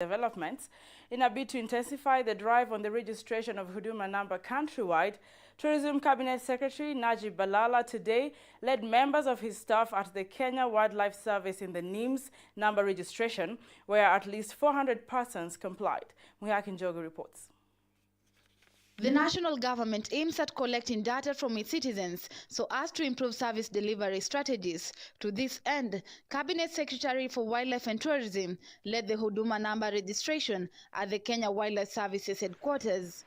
developments. In a bid to intensify the drive on the registration of Huduma number countrywide, Tourism Cabinet Secretary Najib Balala today led members of his staff at the Kenya Wildlife Service in the NIMS number registration, where at least 400 persons complied. Muhaki Njogu reports. The national government aims at collecting data from its citizens so as to improve service delivery strategies. To this end, Cabinet Secretary for Wildlife and Tourism led the Huduma number registration at the Kenya Wildlife Services headquarters.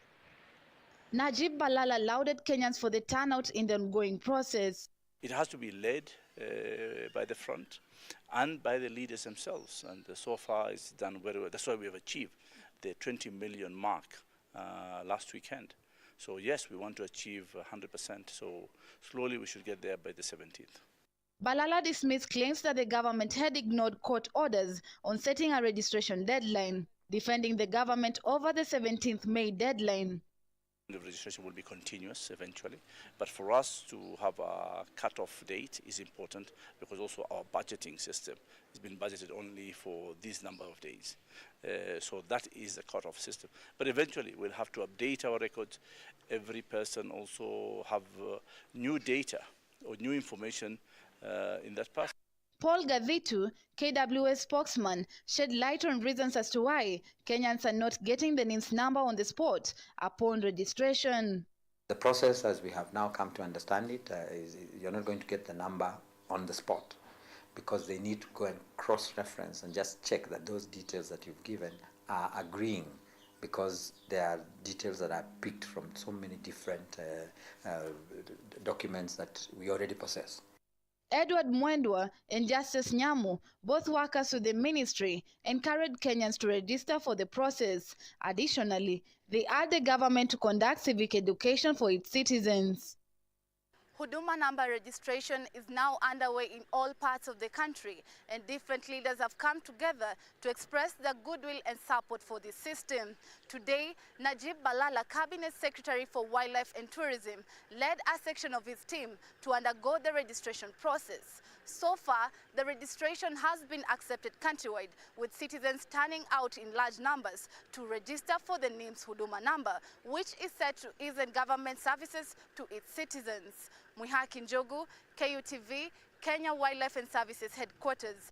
Najib Balala lauded Kenyans for the turnout in the ongoing process. It has to be led by the front and by the leaders themselves, and so far it's done very well. That's why we have achieved the 20 million mark last weekend. So yes, we want to achieve 100%. So slowly we should get there by the 17th. Balala dismissed claims that the government had ignored court orders on setting a registration deadline, defending the government over the 17th May deadline. The registration will be continuous eventually, but for us to have a cut-off date is important because also our budgeting system has been budgeted only for this number of days. So that is the cut-off system. But eventually we'll have to update our records. Every person also have new data or new information in that past. Paul Gadhitu, KWS spokesman, shed light on reasons as to why Kenyans are not getting the NIMS number on the spot upon registration. The process, as we have now come to understand it, is you're not going to get the number on the spot because they need to go and cross-reference and just check that those details that you've given are agreeing, because there are details that are picked from so many different documents that we already possess. Edward Mwendwa and Justice Nyamu, both workers with the ministry, encouraged Kenyans to register for the process. Additionally, they urged the government to conduct civic education for its citizens. Huduma number registration is now underway in all parts of the country, and different leaders have come together to express their goodwill and support for this system. Today, Najib Balala, Cabinet Secretary for Wildlife and Tourism, led a section of his team to undergo the registration process. So far, the registration has been accepted countrywide, with citizens turning out in large numbers to register for the NIMS Huduma number, which is set to ease government services to its citizens. Muhaki Njogu, KUTV, Kenya Wildlife and Services Headquarters.